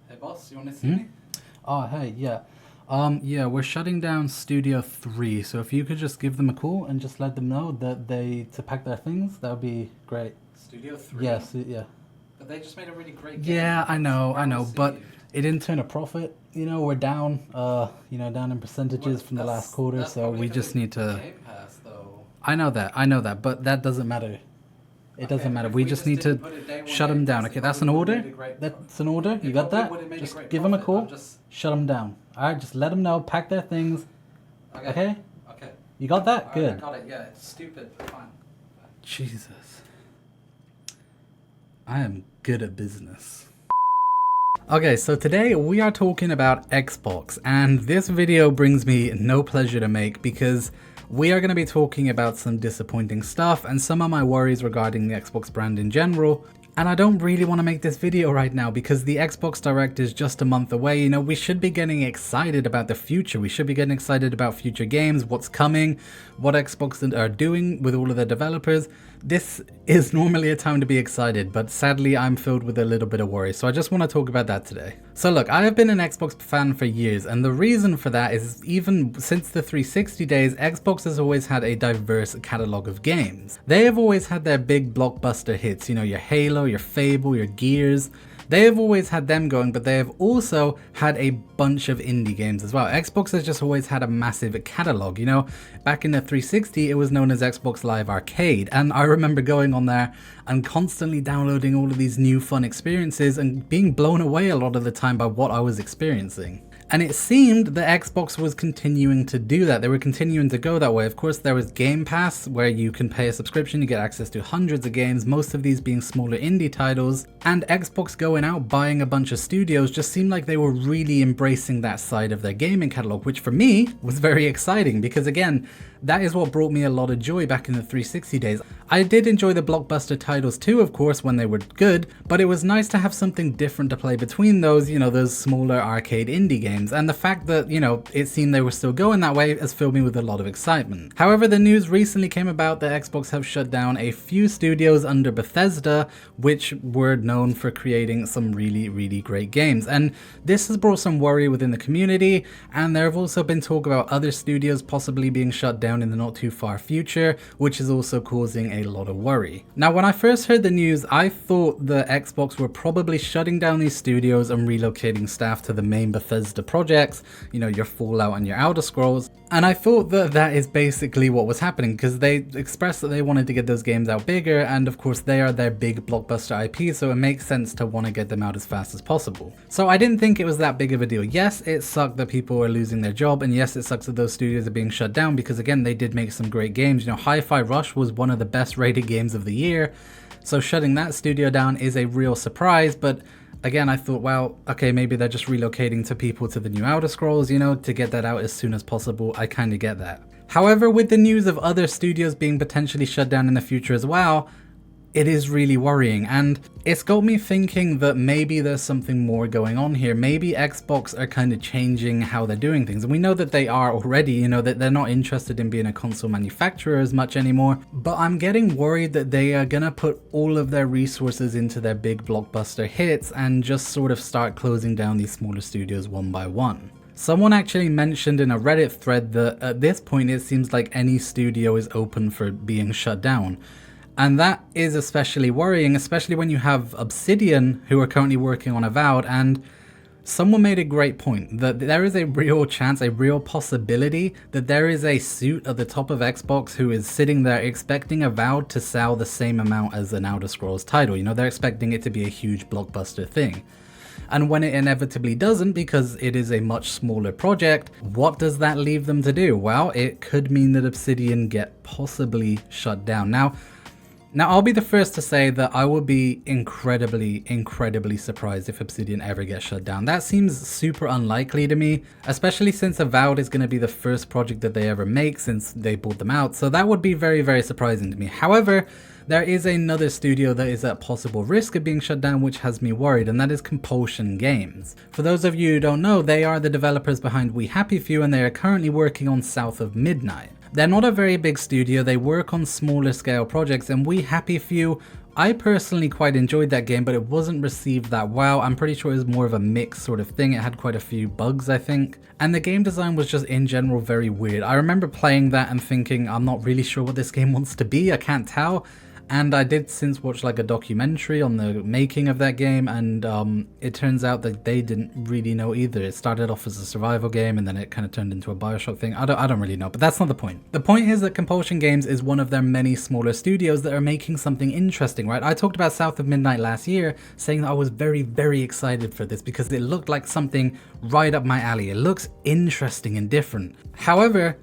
Hey boss, you want to see me? Oh, hey, yeah. Yeah, we're shutting down Studio 3, so if you could just give them a call and just let them know that to pack their things, that would be great. Studio 3? Yes, yeah. But they just made a really great game. Yeah, I It's know, well but received. it didn't turn a profit. We're down, down in percentages from the last quarter, That's so probably we 'cause just of need to. Game Pass, though. I know that, but that doesn't matter. It Okay, doesn't matter. if We we just just need to didn't put it day one shut Game them down. Pass, Okay, it that's an probably order. would've made a great That's an order. You It got probably that? would've made a Just great give them a profit. call. I'm just- Shut them down. All right, just let them know. Pack their things. Okay. Okay. You got that? Alright, Good. I got it. Yeah, it's stupid, but fine. Jesus. I am good at business. Okay, so today we are talking about Xbox, and this video brings me no pleasure to make because we are going to be talking about some disappointing stuff and some of my worries regarding the Xbox brand in general. And I don't really want to make this video right now because the Xbox Direct is just a month away. We should be getting excited about the future. We should be getting excited about future games, what's coming, what Xbox are doing with all of their developers. This is normally a time to be excited, but sadly I'm filled with a little bit of worry. So I just want to talk about that today. So look, I have been an Xbox fan for years, and the reason for that is even since the 360 days, Xbox has always had a diverse catalog of games. They have always had their big blockbuster hits, your Halo, your Fable, your Gears. They have always had them going, but they have also had a bunch of indie games as well. Xbox has just always had a massive catalog. Back in the 360, it was known as Xbox Live Arcade, and I remember going on there and constantly downloading all of these new fun experiences and being blown away a lot of the time by what I was experiencing. And it seemed that Xbox was continuing to do that. They were continuing to go that way. Of course, there was Game Pass, where you can pay a subscription, you get access to hundreds of games, most of these being smaller indie titles. And Xbox going out, buying a bunch of studios, just seemed like they were really embracing that side of their gaming catalog, which for me was very exciting because, again, that is what brought me a lot of joy back in the 360 days. I did enjoy the blockbuster titles too, of course, when they were good, but it was nice to have something different to play between those, those smaller arcade indie games. And the fact that, it seemed they were still going that way has filled me with a lot of excitement. However, the news recently came about that Xbox have shut down a few studios under Bethesda, which were known for creating some really, really great games. And this has brought some worry within the community, and there have also been talk about other studios possibly being shut down in the not too far future, which is also causing a lot of worry. Now, when I first heard the news, I thought the Xbox were probably shutting down these studios and relocating staff to the main Bethesda projects, your Fallout and your Elder Scrolls. And I thought that that is basically what was happening because they expressed that they wanted to get those games out bigger, and of course they are their big blockbuster IP, so it makes sense to want to get them out as fast as possible. So I didn't think it was that big of a deal. Yes, it sucked that people are losing their job, and yes, it sucks that those studios are being shut down because, again, they did make some great games. Hi-Fi Rush was one of the best rated games of the year, so shutting that studio down is a real surprise. But again, I thought, well, okay, maybe they're just relocating to people to the new Elder Scrolls, to get that out as soon as possible. I kind of get that. However, with the news of other studios being potentially shut down in the future as well, it is really worrying, and it's got me thinking that maybe there's something more going on here. Maybe Xbox are kind of changing how they're doing things, and we know that they are already, that they're not interested in being a console manufacturer as much anymore, but I'm getting worried that they are gonna put all of their resources into their big blockbuster hits and just sort of start closing down these smaller studios one by one. Someone actually mentioned in a Reddit thread that at this point it seems like any studio is open for being shut down. And that is especially worrying, especially when you have Obsidian, who are currently working on Avowed, and someone made a great point that there is a real chance, a real possibility that there is a suit at the top of Xbox who is sitting there expecting Avowed to sell the same amount as an Elder Scrolls title. They're expecting it to be a huge blockbuster thing. And when it inevitably doesn't, because it is a much smaller project, what does that leave them to do? Well, it could mean that Obsidian get possibly shut down. Now, I'll be the first to say that I would be incredibly, incredibly surprised if Obsidian ever gets shut down. That seems super unlikely to me, especially since Avowed is going to be the first project that they ever make since they bought them out, so that would be very, very surprising to me. However, there is another studio that is at possible risk of being shut down, which has me worried, and that is Compulsion Games. For those of you who don't know, they are the developers behind We Happy Few, and they are currently working on South of Midnight. They're not a very big studio, they work on smaller scale projects, and We Happy Few I personally quite enjoyed that game, but it wasn't received that well. I'm pretty sure it was more of a mix sort of thing. It had quite a few bugs, I think. And the game design was just in general very weird. I remember playing that and thinking, I'm not really sure what this game wants to be. I can't tell. And I did since watch like a documentary on the making of that game, and it turns out that they didn't really know either. It started off as a survival game and then it kind of turned into a Bioshock thing. I don't really know, but that's not the point. The point is that Compulsion Games is one of their many smaller studios that are making something interesting, right? I talked about South of Midnight last year, saying that I was very, very excited for this because it looked like something right up my alley. It looks interesting and different. However,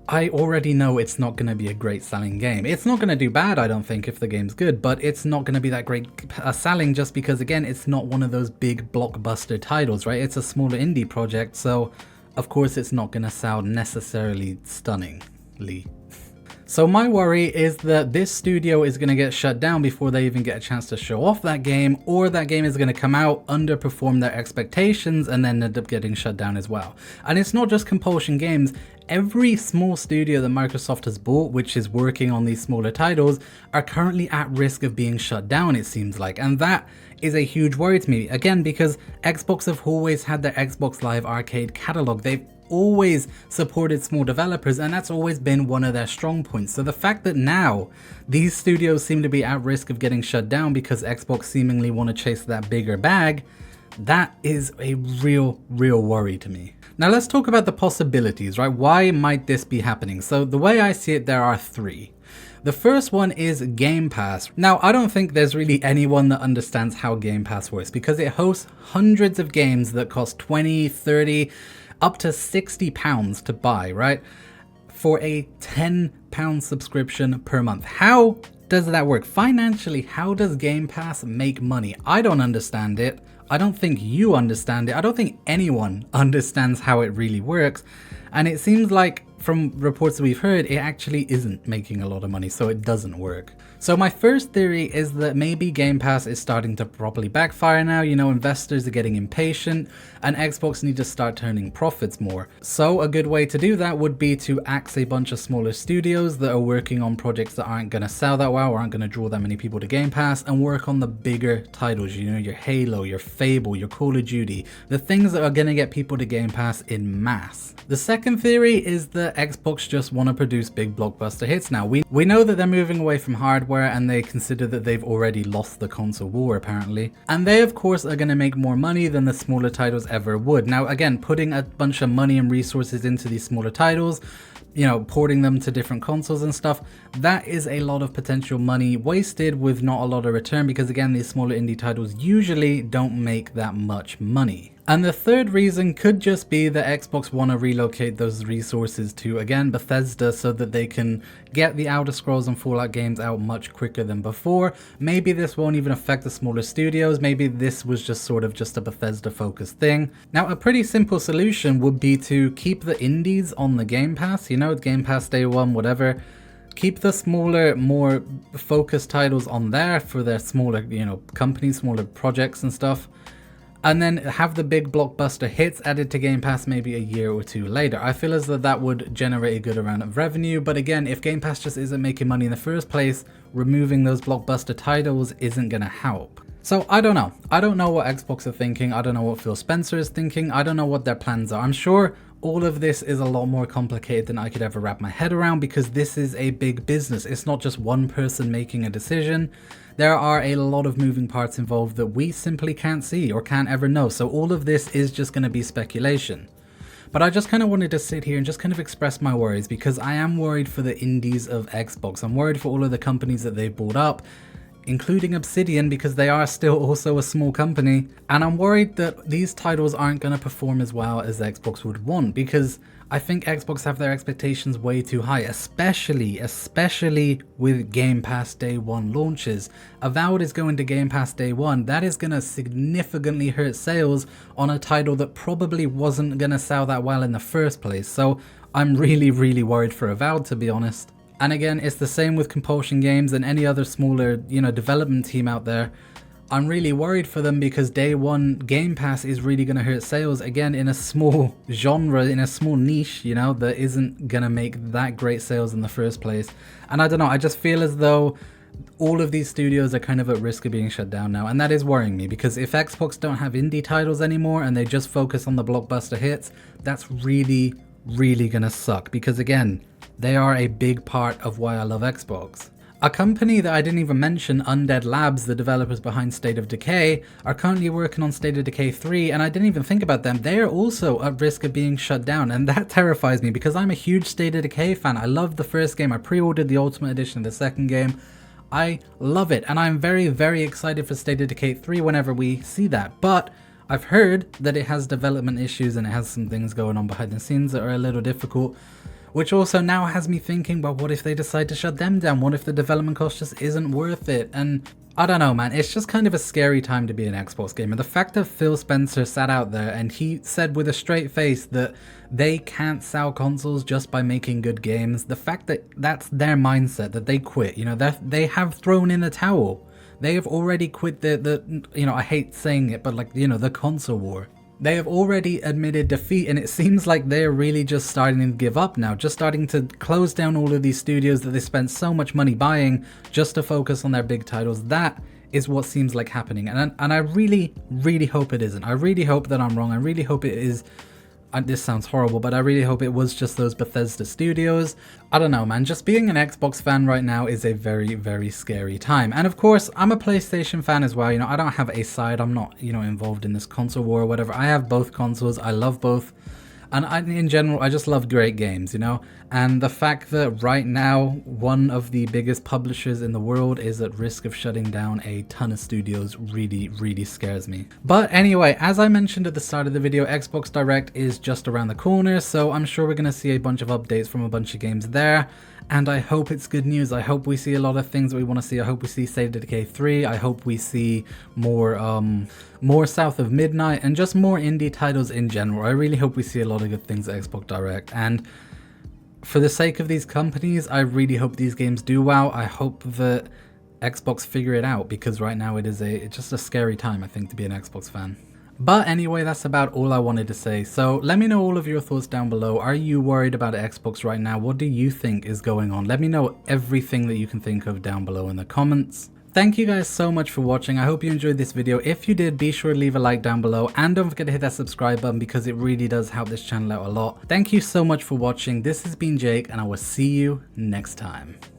I already know it's not going to be a great selling game. It's not going to do bad, I don't think, if the game's good, but it's not going to be that great selling just because, again, it's not one of those big blockbuster titles, right? It's a smaller indie project, so of course it's not going to sound necessarily stunningly. So my worry is that this studio is going to get shut down before they even get a chance to show off that game, or that game is going to come out, underperform their expectations, and then end up getting shut down as well. And it's not just Compulsion Games. Every small studio that Microsoft has bought, which is working on these smaller titles, are currently at risk of being shut down, it seems like. And that is a huge worry to me. Again, because Xbox have always had their Xbox Live Arcade catalog. They've always supported small developers, and that's always been one of their strong points. So the fact that now these studios seem to be at risk of getting shut down because Xbox seemingly want to chase that bigger bag, that is a real worry to me. Now let's talk about the possibilities, right? Why might this be happening? So the way I see it, there are three. The first one is Game Pass. Now, I don't think there's really anyone that understands how Game Pass works because it hosts hundreds of games that cost 20, 30, up to £60 to buy, right? For a £10 subscription per month. How does that work? Financially, how does Game Pass make money? I don't understand it. I don't think you understand it. I don't think anyone understands how it really works. And it seems like from reports that we've heard, it actually isn't making a lot of money, so it doesn't work. So my first theory is that maybe Game Pass is starting to properly backfire now. You know, investors are getting impatient and Xbox need to start turning profits more. So a good way to do that would be to axe a bunch of smaller studios that are working on projects that aren't going to sell that well or aren't going to draw that many people to Game Pass, and work on the bigger titles, you know, your Halo, your Fable, your Call of Duty, the things that are going to get people to Game Pass in mass. The second theory is that Xbox just want to produce big blockbuster hits now. We know that they're moving away from hardware, and they consider that they've already lost the console war apparently. And they of course are going to make more money than the smaller titles ever would. Now again, putting a bunch of money and resources into these smaller titles, you know, porting them to different consoles and stuff, that is a lot of potential money wasted with not a lot of return, because again, these smaller indie titles usually don't make that much money. And the third reason could just be that Xbox want to relocate those resources to, again, Bethesda, so that they can get the Elder Scrolls and Fallout games out much quicker than before. Maybe this won't even affect the smaller studios. Maybe this was just sort of just a Bethesda focused thing. Now, a pretty simple solution would be to keep the indies on the Game Pass, you know, Game Pass Day One, whatever. Keep the smaller, more focused titles on there for their smaller, you know, companies, smaller projects and stuff. And then have the big blockbuster hits added to Game Pass maybe a year or two later. I feel as though that would generate a good amount of revenue. But again, if Game Pass just isn't making money in the first place, removing those blockbuster titles isn't going to help. So I don't know. I don't know what Xbox are thinking. I don't know what Phil Spencer is thinking. I don't know what their plans are. I'm sure all of this is a lot more complicated than I could ever wrap my head around, because this is a big business. It's not just one person making a decision. There are a lot of moving parts involved that we simply can't see or can't ever know. So all of this is just going to be speculation. But I just kind of wanted to sit here and just kind of express my worries, because I am worried for the indies of Xbox. I'm worried for all of the companies that they've bought up, including Obsidian, because they are still also a small company. And I'm worried that these titles aren't going to perform as well as Xbox would want, because I think Xbox have their expectations way too high, especially with Game Pass Day One launches. Avowed is going to Game Pass Day One. That is going to significantly hurt sales on a title that probably wasn't going to sell that well in the first place. So I'm really worried for Avowed, to be honest. And again, it's the same with Compulsion Games and any other smaller, you know, development team out there. I'm really worried for them, because Day One Game Pass is really going to hurt sales, again, in a small genre, in a small niche, you know, that isn't going to make that great sales in the first place. And I don't know, I just feel as though all of these studios are kind of at risk of being shut down now, and that is worrying me, because if Xbox don't have indie titles anymore and they just focus on the blockbuster hits, that's really gonna suck, because again, they are a big part of why I love Xbox. A company that I didn't even mention, Undead Labs, the developers behind State of Decay, are currently working on State of Decay 3, and I didn't even think about them. They are also at risk of being shut down, and that terrifies me because I'm a huge State of Decay fan. I loved the first game. I pre-ordered the Ultimate Edition of the second game. I love it, and I'm very excited for State of Decay 3 whenever we see that. But I've heard that it has development issues and it has some things going on behind the scenes that are a little difficult, which also now has me thinking, well, what if they decide to shut them down? What if the development cost just isn't worth it? And I don't know, man, it's just kind of a scary time to be an Xbox gamer. The fact that Phil Spencer sat out there and he said with a straight face that they can't sell consoles just by making good games, the fact that that's their mindset, that they quit, you know, they have thrown in a towel. They have already quit the you know, I hate saying it, but like, you know, the console war. They have already admitted defeat, and it seems like they're really just starting to give up now, just starting to close down all of these studios that they spent so much money buying just to focus on their big titles. That is what seems like happening, and I really hope it isn't. I really hope that I'm wrong. I really hope it is. This sounds horrible, but I really hope it was just those Bethesda studios. I don't know, man, just being an Xbox fan right now is a very scary time. And of course, I'm a PlayStation fan as well. You know, I don't have a side. I'm not, you know, involved in this console war or whatever. I have both consoles. I love both. And in general, I just love great games, you know? And the fact that right now, one of the biggest publishers in the world is at risk of shutting down a ton of studios really scares me. But anyway, as I mentioned at the start of the video, Xbox Direct is just around the corner, so I'm sure we're going to see a bunch of updates from a bunch of games there. And I hope it's good news. I hope we see a lot of things that we want to see. I hope we see State of Decay 3. I hope we see more South of Midnight and just more indie titles in general. I really hope we see a lot of good things at Xbox Direct. And for the sake of these companies, I really hope these games do well. I hope that Xbox figure it out, because right now it's just a scary time, I think, to be an Xbox fan. But anyway, that's about all I wanted to say. So let me know all of your thoughts down below. Are you worried about Xbox right now? What do you think is going on? Let me know everything that you can think of down below in the comments. Thank you guys so much for watching. I hope you enjoyed this video. If you did, be sure to leave a like down below, and don't forget to hit that subscribe button because it really does help this channel out a lot. Thank you so much for watching. This has been Jake, and I will see you next time.